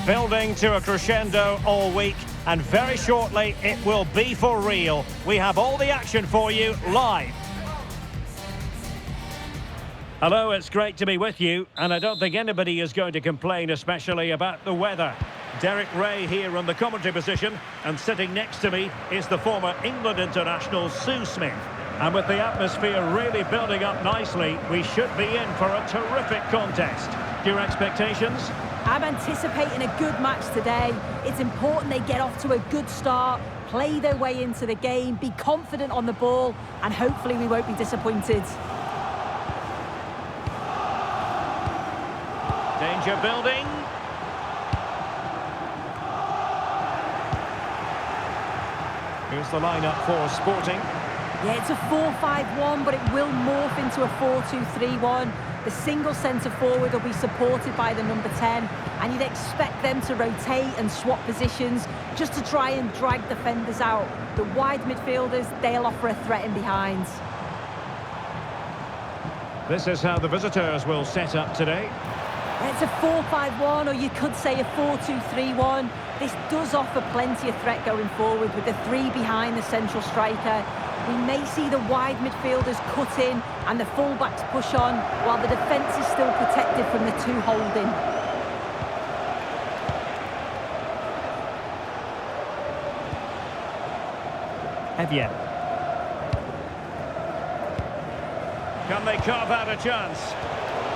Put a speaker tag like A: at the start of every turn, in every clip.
A: Building to a crescendo all week, and very shortly it will be for real. We have all the action for you live. Hello, it's great to be with you, and I don't think anybody is going to complain, especially about the weather. Derek Ray here on the commentary position, and sitting next to me is the former England international Sue Smith. And with the atmosphere really building up nicely, we should be in for a terrific contest. Your expectations?
B: I'm anticipating a good match today. It's important they get off to a good start, play their way into the game, be confident on the ball, and hopefully we won't be disappointed.
A: Danger building. Here's the lineup for Sporting.
B: Yeah, it's a 4-5-1, but it will morph into a 4-2-3-1. The single centre-forward will be supported by the number 10, and you'd expect them to rotate and swap positions just to try and drag defenders out. The wide midfielders, they'll offer a threat in behind.
A: This is how the visitors will set up today.
B: It's a 4-5-1, or you could say a 4-2-3-1. This does offer plenty of threat going forward with the three behind the central striker. We may see the wide midfielders cut in and the fullbacks push on, while the defence is still protected from the two holding.
A: Evian. Can they carve out a chance?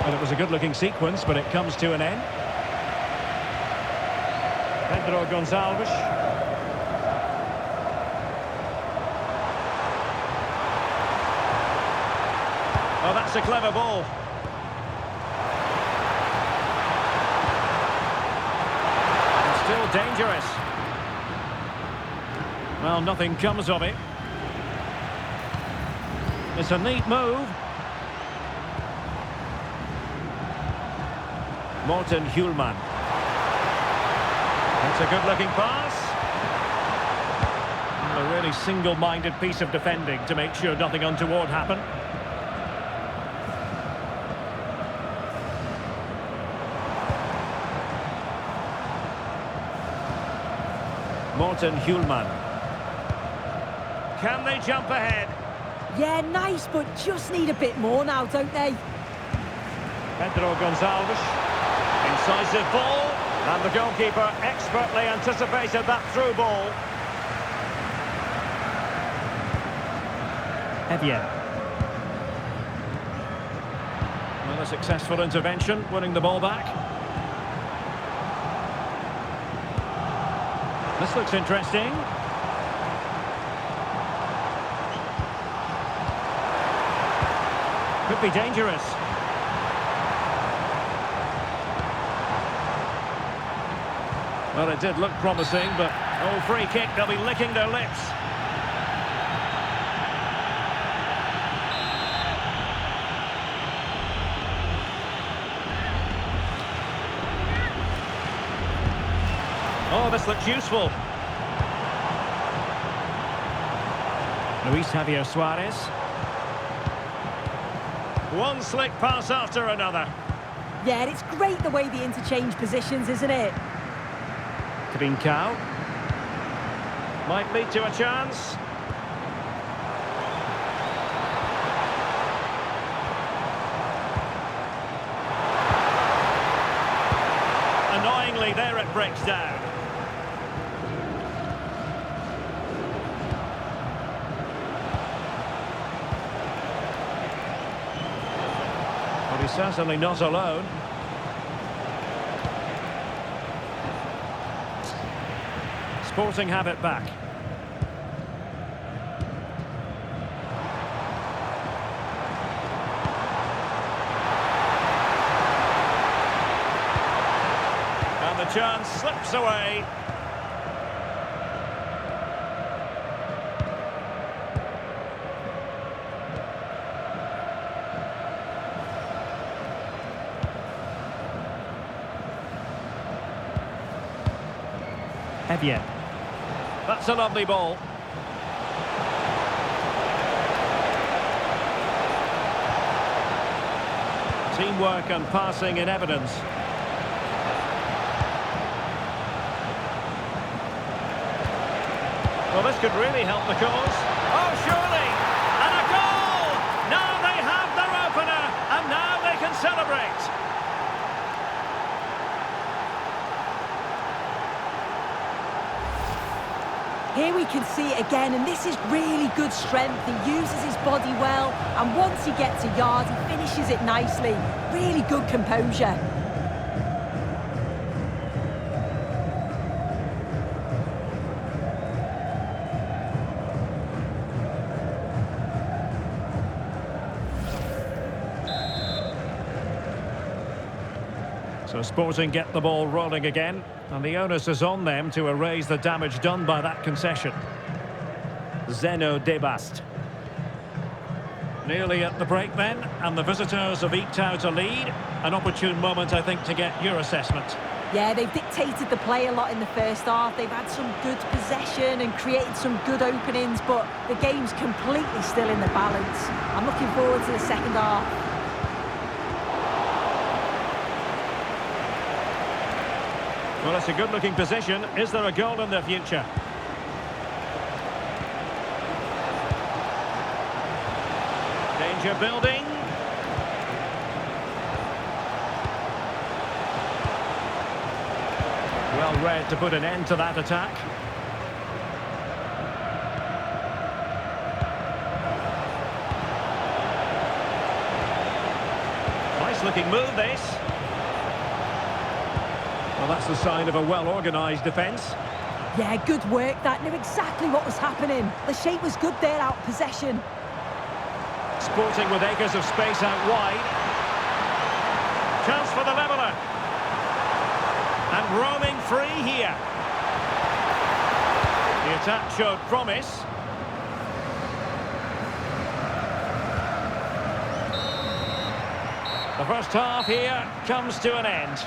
A: Well, it was a good-looking sequence, but it comes to an end. Pedro Gonçalves. Oh, that's a clever ball. It's still dangerous. Well, nothing comes of it. It's a neat move. Morten Hjulman. That's a good-looking pass. A really single-minded piece of defending to make sure nothing untoward happened. Morten Hjulman. Can they jump ahead?
B: Yeah, nice, but just need a bit more now, don't they?
A: Pedro Gonçalves. Incisive ball. And the goalkeeper expertly anticipated that through ball. Evian. Well, a successful intervention, winning the ball back. This looks interesting. Could be dangerous. Well, it did look promising, but oh, free kick, they'll be licking their lips. Oh, this looks useful. Luis Javier Suarez. One slick pass after another.
B: Yeah, and it's great the way they interchange positions, isn't it?
A: Trincao. Might lead to a chance. Annoyingly, there it breaks down. But he's certainly not alone. Sporting have it back. And the chance slips away. Evian. That's a lovely ball. Teamwork and passing in evidence. Well, this could really help the cause. Oh, surely! And a goal! Now they have their opener, and now they can celebrate.
B: Here we can see it again, and this is really good strength. He uses his body well, and once he gets a yard, he finishes it nicely. Really good composure.
A: So Sporting get the ball rolling again, and the onus is on them to erase the damage done by that concession. Zeno Debast. Nearly at the break then, and the visitors have eked out a lead. An opportune moment, I think, to get your assessment.
B: Yeah, they've dictated the play a lot in the first half. They've had some good possession and created some good openings, but the game's completely still in the balance. I'm looking forward to the second half.
A: Well, it's a good-looking position. Is there a goal in the future? Danger building. Well read to put an end to that attack. Nice-looking move, this. Well, that's the sign of a well-organised defence.
B: Yeah, good work. That knew exactly what was happening. The shape was good there, out possession.
A: Sporting with acres of space out wide. Chance for the leveller. And roaming free here. The attack showed promise. The first half here comes to an end.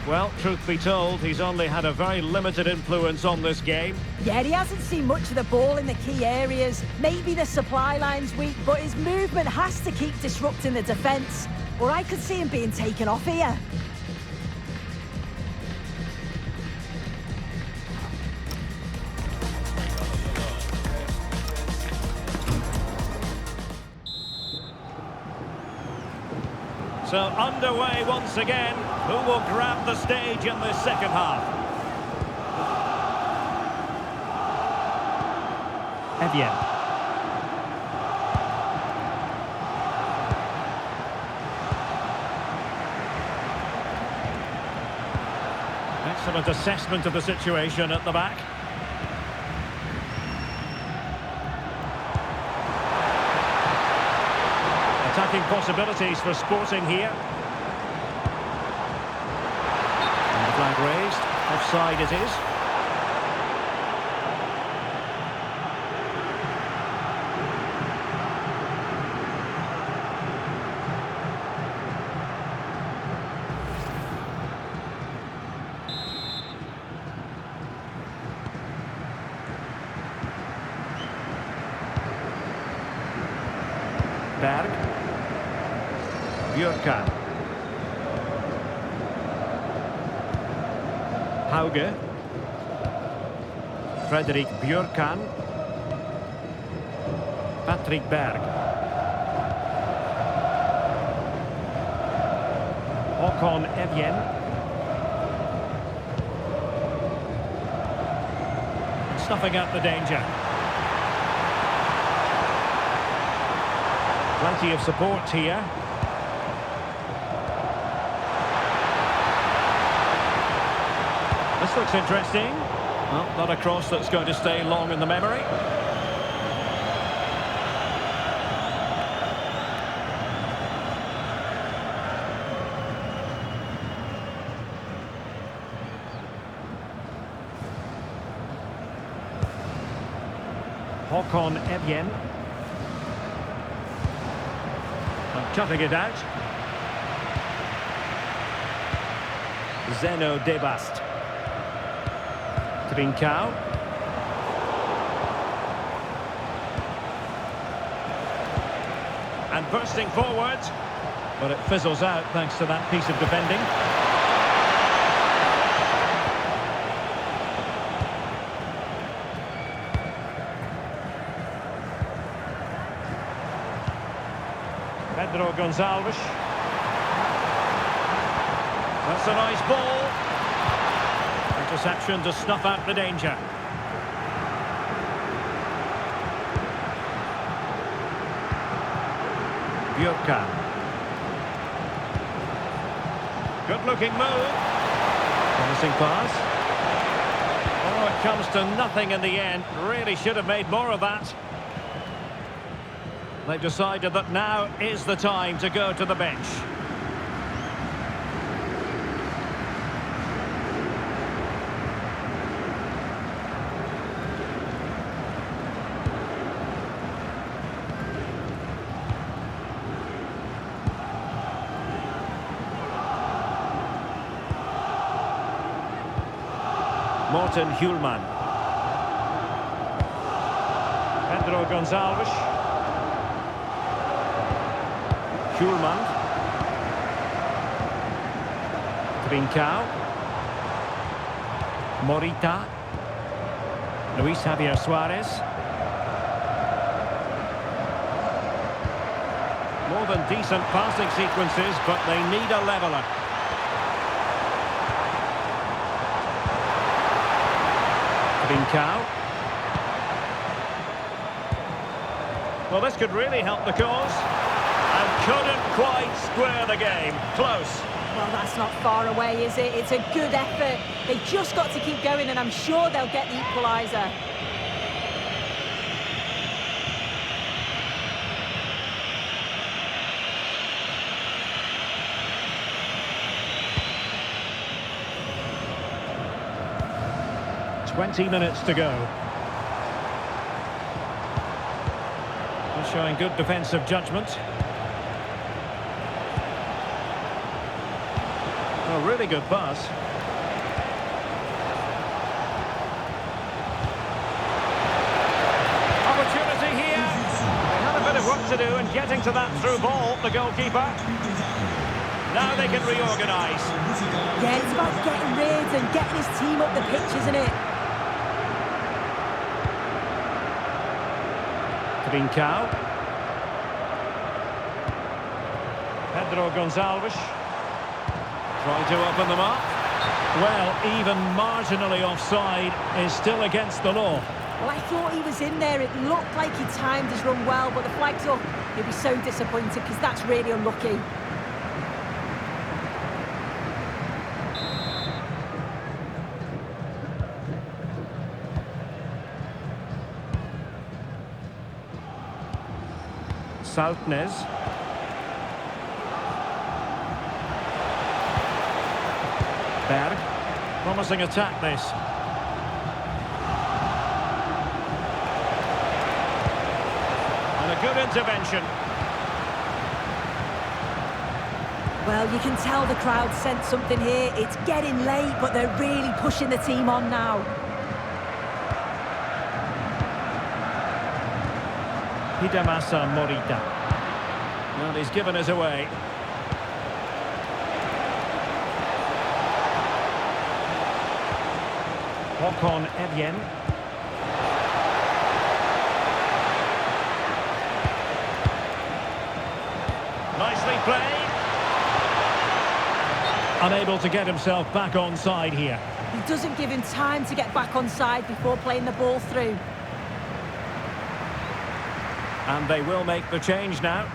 A: Well, truth be told, he's only had a very limited influence on this game.
B: Yeah, he hasn't seen much of the ball in the key areas. Maybe the supply line's weak, but his movement has to keep disrupting the defence. Or I could see him being taken off here.
A: So underway once again. Who will grab the stage in this second half? Evian. Excellent assessment of the situation at the back. Attacking possibilities for Sporting here. And the flag raised. Offside it is. Berg. Björkan. Hauge. Frederik Björkan. Patrick Berg. Håkon Evjen. Snuffing out the danger. Plenty of support here. This looks interesting. Well, not a cross that's going to stay long in the memory. Håkon Evjen. And cutting it out. Zeno Debast. Trincao. And bursting forward, but it fizzles out thanks to that piece of defending. Pedro Gonçalves. That's a nice ball. Interception to snuff out the danger. Bjorka. Good looking move. Promising pass. Oh, it comes to nothing in the end. Really should have made more of that. They've decided that now is the time to go to the bench. Morten Hjulman. Pedro Gonçalves. Hjulman. Trincao. Morita. Luis Javier Suarez. More than decent passing sequences, but they need a leveller. Trincao. Well, this could really help the cause. And couldn't quite square the game. Close.
B: Well, that's not far away, is it? It's a good effort. They've just got to keep going, and I'm sure they'll get the equaliser.
A: "20 minutes to go." They're showing good defensive judgment. A really good pass. Opportunity here. They had a bit of work to do in getting to that through ball, the goalkeeper. Now they can reorganise.
B: Yeah, it's about getting rid and getting his team up the pitch, isn't it?
A: Trincao. Pedro Gonçalves. Trying to open them up. Well, even marginally offside is still against the law.
B: Well, I thought he was in there. It looked like he timed his run well, but the flag's up. He'll be so disappointed because that's really unlucky.
A: Saltnes. Berg. Promising attack, this. And a good intervention.
B: Well, you can tell the crowd sensed something here. It's getting late, but they're really pushing the team on now.
A: Hidemasa Morita. Well, he's given us away. Håkon Evjen. Nicely played. Unable to get himself back on side here.
B: He doesn't give him time to get back on side before playing the ball through.
A: And they will make the change now.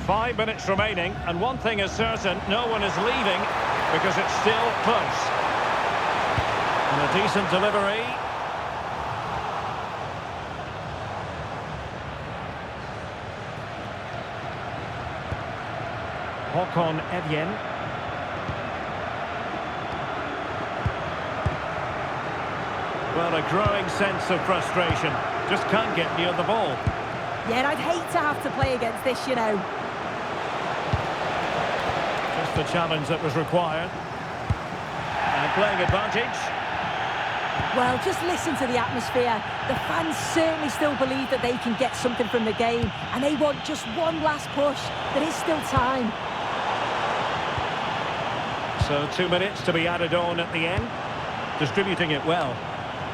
A: Five minutes remaining, and one thing is certain, no one is leaving because it's still close. And a decent delivery. Håkon Evjen. Well, a growing sense of frustration. Just can't get near the ball.
B: Yeah, I'd hate to have to play against this, you know.
A: Just the challenge that was required. And playing advantage.
B: Well, just listen to the atmosphere. The fans certainly still believe that they can get something from the game, and they want just one last push. There is still time.
A: So 2 minutes to be added on at the end. Distributing it well.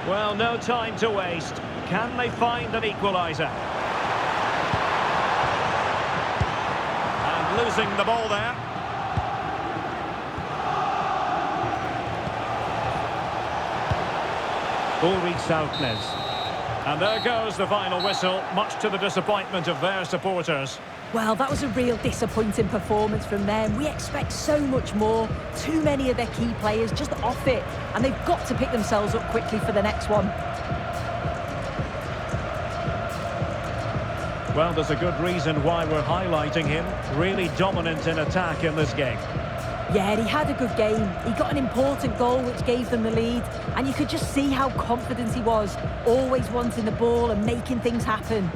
A: Well, no time to waste. Can they find an equaliser? And losing the ball there. Ulrich Saltnes. And there goes the final whistle, much to the disappointment of their supporters.
B: Well, that was a real disappointing performance from them. We expect so much more. Too many of their key players just off it, and they've got to pick themselves up quickly for the next one.
A: Well, there's a good reason why we're highlighting him. Really dominant in attack in this game.
B: Yeah, he had a good game. He got an important goal which gave them the lead, and you could just see how confident he was, always wanting the ball and making things happen.